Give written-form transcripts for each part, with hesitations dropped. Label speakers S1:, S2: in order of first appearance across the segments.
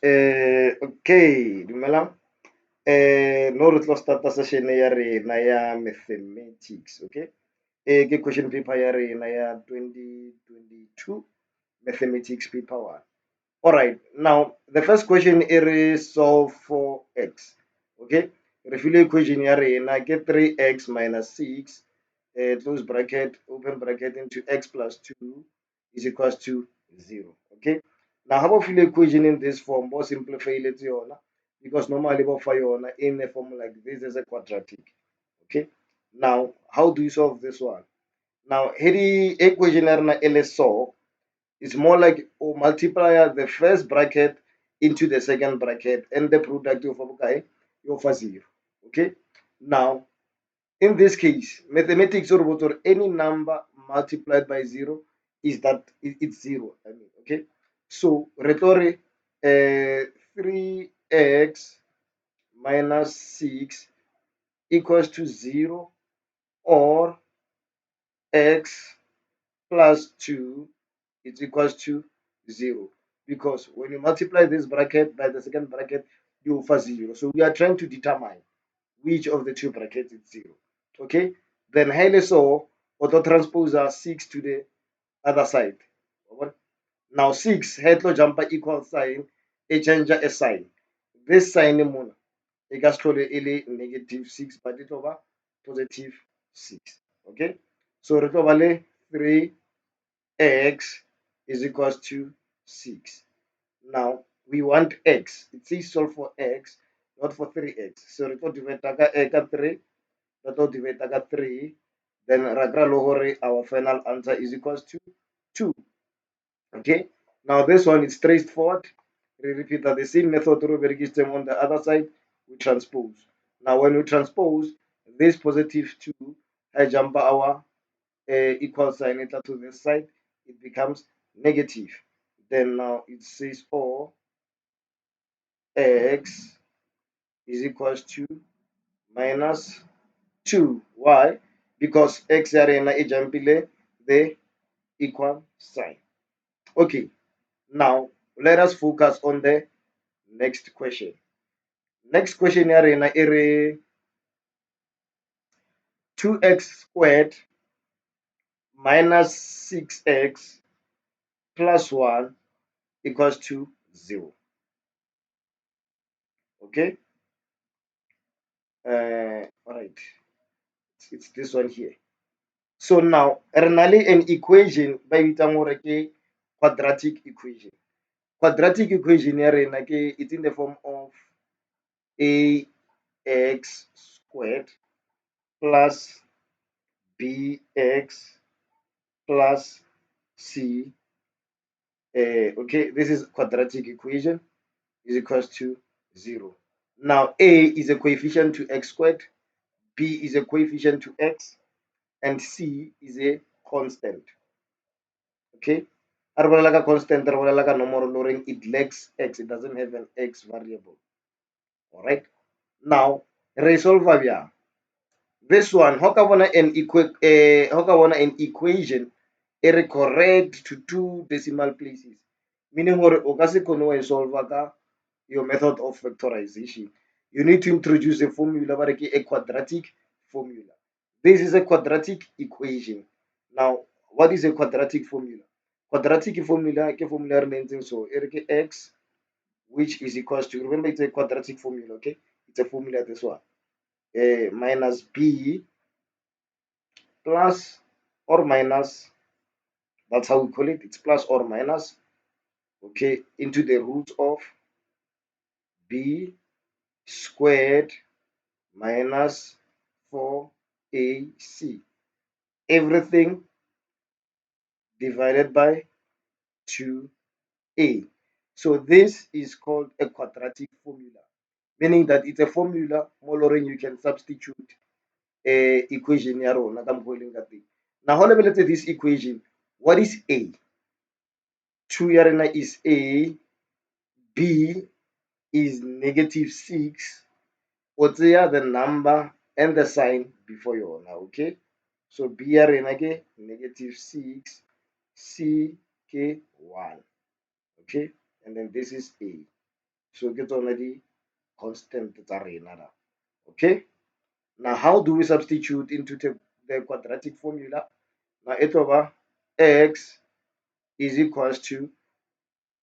S1: Okay, dumelang. No re tlo starta session ya rena ya mathematics, okay? Ke question paper ya rena ya 2022 mathematics paper 1. All right, now the first question is solve for x, okay? Re filwe equation ya rena ke 3x minus 6, close bracket, open bracket into x plus 2 is equals to 0, okay? Now, how about fill equation in this form? More simplify it because normally in a form like this is a quadratic, okay? Now, how do you solve this one? Now, here equation LSO is more like or multiply the first bracket into the second bracket and the product of a 0. Okay. Now, in this case, mathematics or any number multiplied by 0 is that it's 0. I mean, okay. So, retore 3x minus 6 equals to 0 or x plus 2 is equals to 0, because when you multiply this bracket by the second bracket you offer 0, so we are trying to determine which of the two brackets is 0. Okay, then highly so auto transpose 6 to the other side. Now 6 head lo jumper equal sign e change a sign, this sign mona e ka tlhole e le negative 6 but it over positive 6. Okay, so re tlo ba le 3x is equals to 6. Now we want x. It says solve for x, not for 3x. So we divide ka 3, we divide ka 3, then our final answer is equals to 2. Okay. Now this one is straightforward. We repeat that the same method through them on the other side, we transpose. Now when we transpose this positive 2, I jump our equal sign it to this side, it becomes negative. Then now it says or x is equals to minus 2. Why? Because x are na ijampile the equal sign. Okay, now let us focus on the next question. Next question are na 2x squared minus 6x plus 1 equals to 0. Okay, all right, it's this one here. So now renally an equation by quadratic equation. Quadratic equation ya rena it's in the form of ax squared plus bx plus c. Okay, this is quadratic equation is equals to 0. Now a is a coefficient to x squared, b is a coefficient to x, and c is a constant. Okay, constant number it lacks x, it doesn't have an x variable. All right, now resolve this one how ka bona an equation is correct to 2 decimal places, meaning gore o ka se kgone wa e solve ka your method of factorization. You need to introduce a formula but a quadratic formula. This is a quadratic equation. Now what is a quadratic formula? Quadratic formula ke formula re so x, which is equals to, remember it's a quadratic formula, okay, it's a formula this one, minus b plus or minus, that's how we call it, it's plus or minus, okay, into the root of b squared minus 4ac, everything divided by 2a. So this is called a quadratic formula, meaning that it's a formula more you can substitute a equation ya rona ka mokgwa ka teng. Now how lebeletse this equation, what is a? 2 ya rena is a, b is negative 6, o tseya the number and the sign before yona, okay? So b ya rena ke negative 6, c ke 1, okay? And then this is a. So ke tsone di-constant tsa rena na. Okay? Now, how do we substitute into the quadratic formula? Now, it over x is equals to,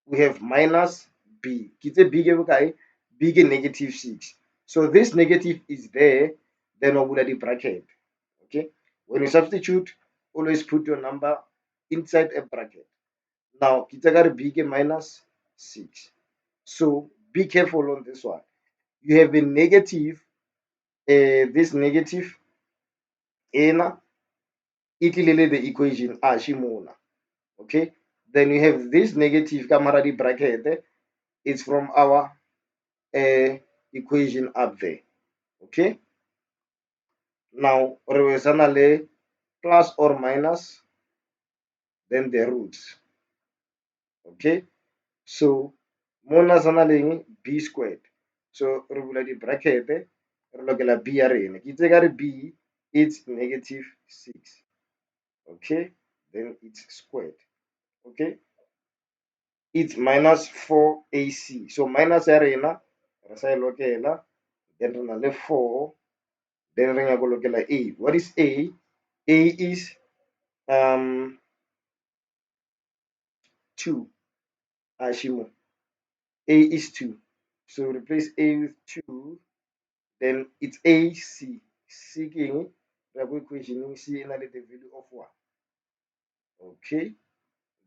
S1: we have minus b. Kita b ke bokae? B ke negative 6. So this negative is there, then we will the bracket. Okay? When you substitute, always put your number inside a bracket. Now, kita got b ke minus 6. So be careful on this one. You have a negative, this negative, ena, itlile the equation shimona. Okay, then you have this negative kamara di bracket, it's from our equation up there. Okay, now re plus or minus, then the roots. Okay, so mona sana le b squared, so re bula di bracket, re lokela b ya rena ke itse ka re b it's negative 6. Okay, then it's squared. Okay, it's minus 4ac. So minus ya rena re sa e lokela, then re na le 4, then re nyaka go lokela a. What is a? A is 2. Ashimo. A is 2. So replace a with 2, then it's ac. Seeking double equation c in the value of 1. Okay,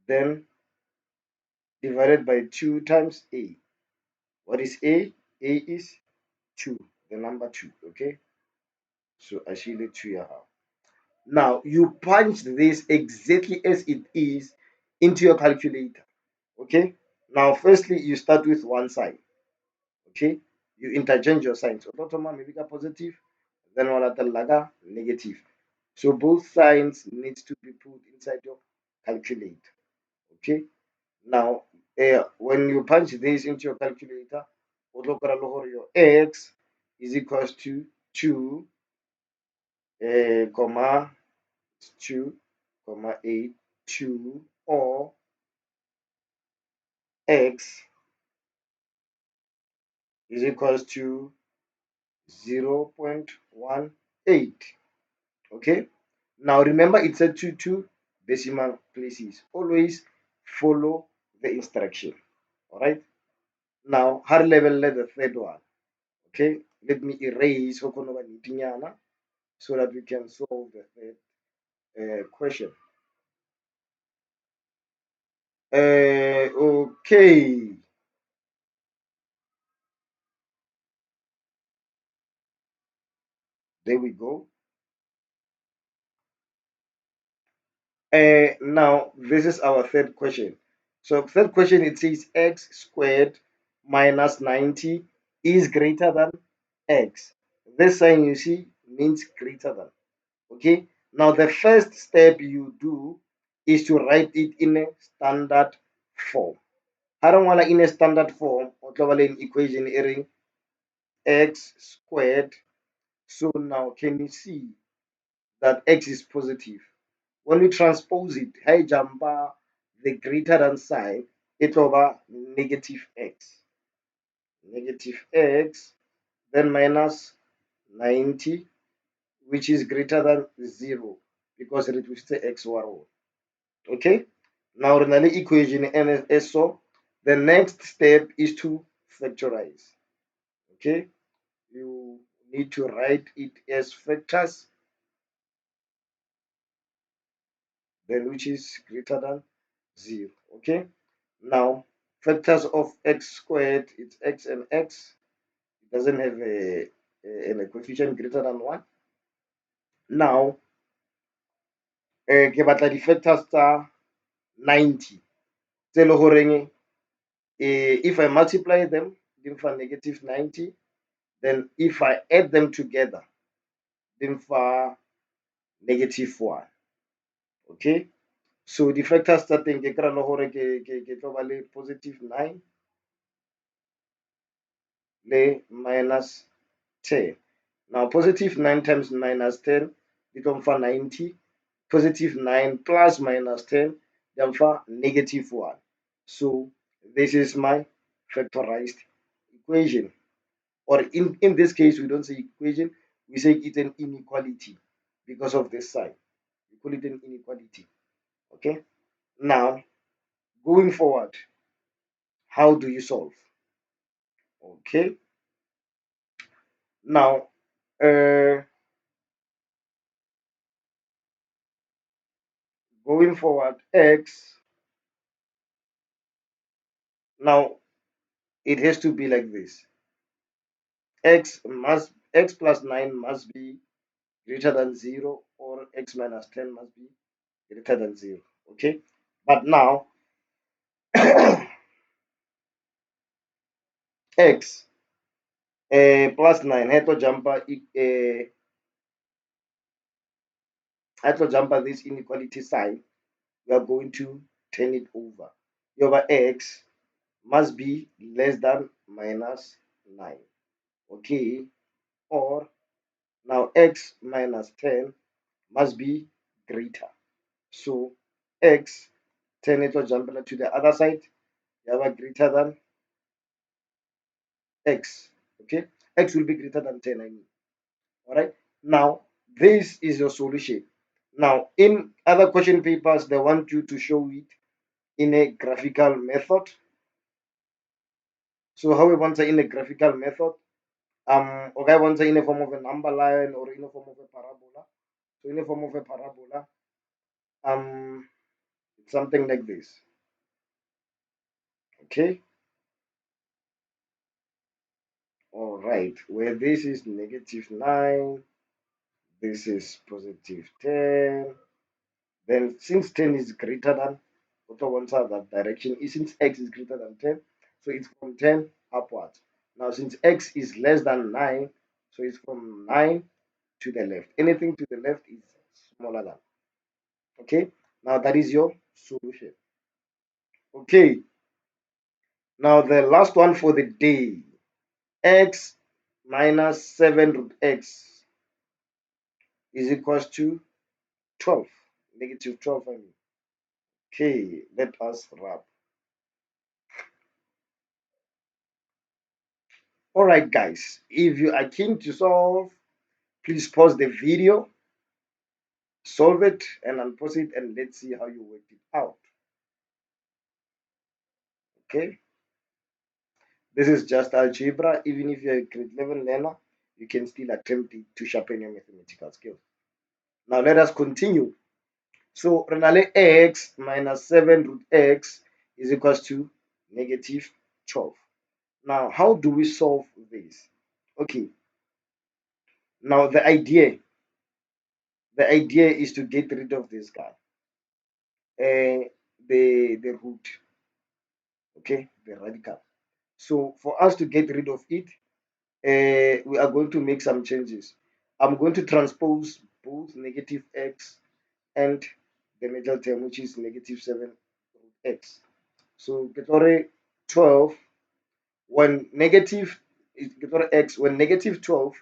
S1: then divided by 2 times a. What is a? A is 2, the number 2. Okay, so actually 2 ya half. Now you punch this exactly as it is into your calculator. Okay, now firstly you start with one side. Okay, you interchange your signs. Ototoma maybe positive, then laga negative. So both signs need to be put inside your calculator. Okay, now when you punch this into your calculator, your x is equals to 2, comma 2, comma 8, 2, or x is equals to 0.18. Okay, now remember it's a 2 decimal places. Always follow the instruction. All right, now higher level, let the third one. Okay, let me erase so that we can solve the third question. Okay, there we go. Now this is our third question. So third question, it says x squared minus 90 is greater than x. This sign you see means greater than. Okay. Now the first step you do is to write it in a standard form. I don't want in a standard form or an equation ering x squared. So now can you see that x is positive? When we transpose it, hi jumper, the greater than sign, it over negative x. Negative x, then minus 90, which is greater than 0, because it will stay x war. Okay? Now, the equation NSO, the next step is to factorize. Okay? You need to write it as factors, then which is greater than 0. Okay? Now, factors of x squared, it's x and x. It doesn't have a coefficient greater than 1. Now, ke batla di-factors tsa 90. Tse le goreng if I multiply them, then for negative 90, then if I add them together, then for negative 1. Okay? So the factors starting ke kry le gore ke tlo ba le positive 9 le minus 10. Now positive 9 times minus 10 become for 90. Positive 9 plus minus 10 then for negative 1. So this is my factorized equation, or in this case, we don't say equation, we say it's an inequality because of this sign. We call it an inequality. Okay. Now, going forward, how do you solve? Okay. Now, going forward, x, now it has to be like this. X plus 9 must be greater than 0, or x minus 10 must be greater than 0. Okay. But now, x plus 9 had to jump this inequality sign. We are going to turn it over. Over x must be less than minus 9. Okay. Or now x minus 10 must be greater. So x, turn it or jump to the other side. You have a greater than x. Okay. X will be greater than 10, I mean. All right. Now, this is your solution. Now, in other question papers, they want you to show it in a graphical method. So how we want to in a graphical method, okay, want to in a form of a number line or in a form of a parabola. So in a form of a parabola, it's something like this. Okay. All right. Where this is -9, this is +10. Then since 10 is greater than, auto wants that direction. Since x is greater than 10, so it's from 10 upwards. Now since x is less than 9, so it's from 9 to the left. Anything to the left is smaller than. Okay. Now that is your solution. Okay. Now the last one for the day. X minus 7 root x is equals to 12. -12, I mean. Okay. Let us wrap. All right, guys. If you are keen to solve, please pause the video, solve it, and unpause it, and let's see how you work it out. Okay. This is just algebra. Even if you're a grade 11 learner, you can still attempt it to sharpen your mathematical skills. Now let us continue. So renale x minus 7 root x is equals to -12. Now, how do we solve this? Okay. Now the idea is to get rid of this guy. The root, okay, the radical. So for us to get rid of it, we are going to make some changes. I'm going to transpose both -x and the middle term, which is -7 root x. So get 12 when negative get x when -12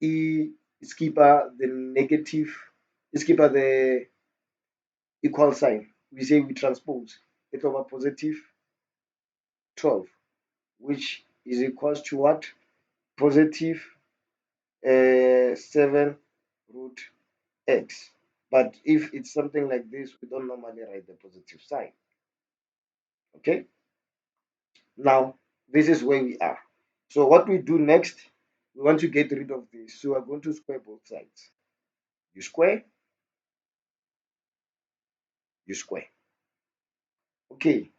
S1: is keeper the negative is keeper the equal sign. We say we transpose it over +12, which is equals to what? Positive 7 root x. But if it's something like this, we don't normally write the positive sign. Okay. Now, this is where we are. So what we do next, we want to get rid of this. So we're going to square both sides. You square, you square. Okay.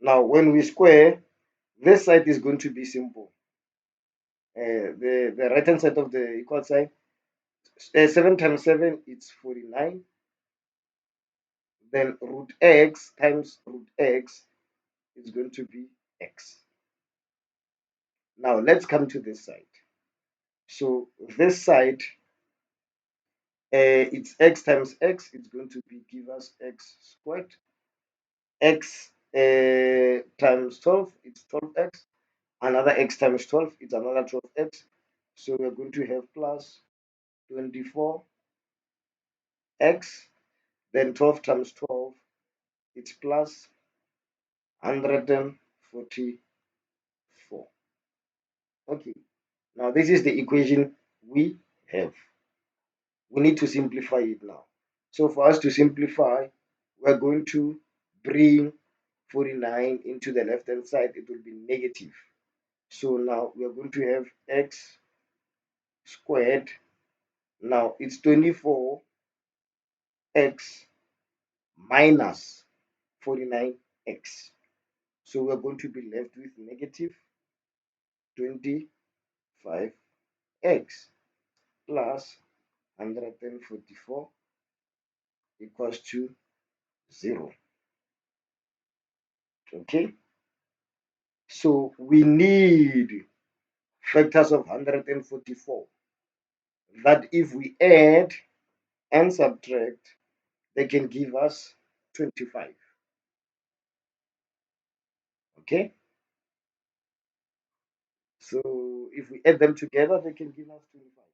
S1: Now, when we square, this side is going to be simple. The right hand side of the equal sign, 7 times 7, it's 49. Then root x times root x is going to be x. Now, let's come to this side. So this side, it's x times x. It's going to be give us x squared. X times 12, it's 12x. Another x times 12, it's another 12x. So we're going to have plus 24x. Then 12 times 12, it's plus 144. Okay, now this is the equation we have. We need to simplify it now. So for us to simplify, we're going to bring 49 into the left hand side. It will be negative. So now we are going to have x squared. Now it's 24x minus 49x. So we're going to be left with negative 25x plus 144 equals to 0. Okay, so we need factors of 144 that if we add and subtract, they can give us 25. Okay, so if we add them together, they can give us 25.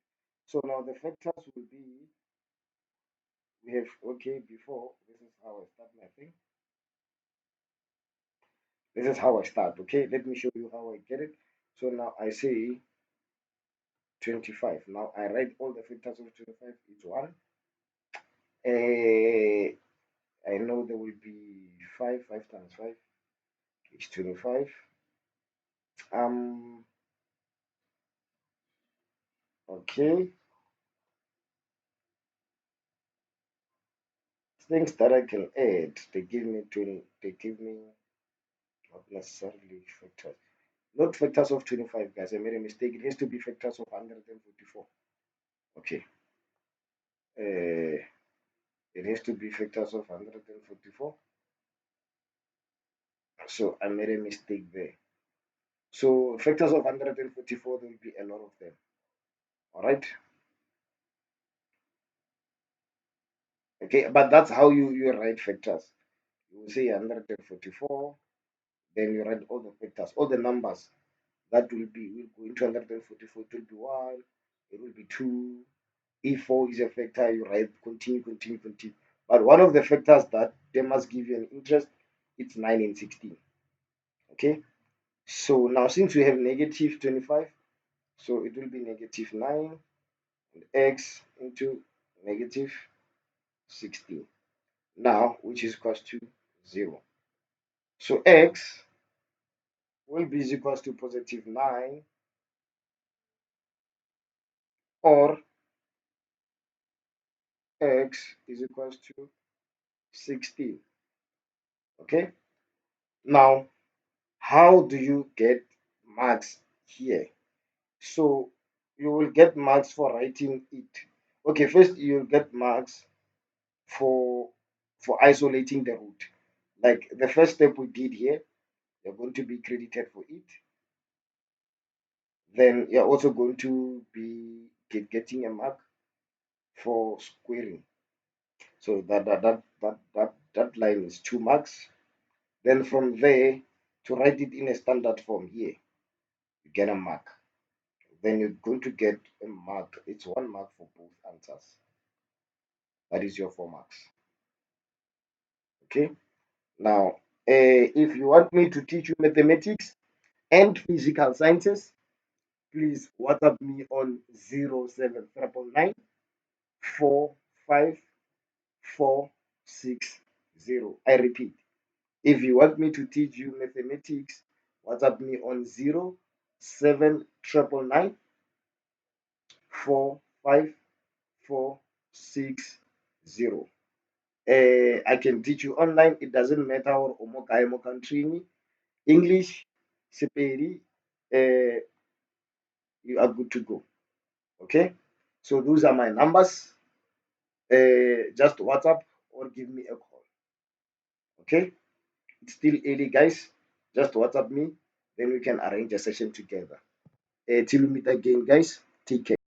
S1: So now the factors will be, we have, okay, before, this is how I start my thing. This is how I start, okay? Let me show you how I get it. So now I say 25. Now I write all the factors of 25 each one. I know there will be 5. 5 times 5 is 25. Um, okay. Things that I can add, they give me 20, they give me not necessarily factors. Not factors of 25, guys. I made a mistake. It has to be factors of 144. Okay. Uh, it has to be factors of 144. So I made a mistake there. So factors of 144, there will be a lot of them. All right. Okay, but that's how you write factors. You will say 144, then you write all the factors, all the numbers that will go into 144. It will be 1, it will be 2. If 4 is a factor, you write continue, continue, continue. But one of the factors that they must give you an interest, it's 9 and 16. Okay. So now since we have negative 25, so it will be negative 9 and x into negative 16. Now, which is equals to 0. So x will be equals to positive 9 or x is equals to 16. Okay. Now, how do you get marks here? So you will get marks for writing it. Okay, first you'll get marks for isolating the root. Like the first step we did here, you're going to be credited for it. Then you're also going to be getting a mark for squaring. So that line is 2 marks. Then from there, to write it in a standard form here, you get a mark. Then you're going to get a mark. It's 1 mark for both answers. That is your 4 marks. Okay. Now, if you want me to teach you mathematics and physical sciences, please WhatsApp me on 07999 45460. I repeat, if you want me to teach you mathematics, WhatsApp me on 07999 45460. I can teach you online. It doesn't matter or omokae mo country ni. English, Sepedi, you are good to go. Okay. So those are my numbers. Just WhatsApp or give me a call. Okay. It's still early, guys. Just WhatsApp me. Then we can arrange a session together. Till we meet again, guys. Take care.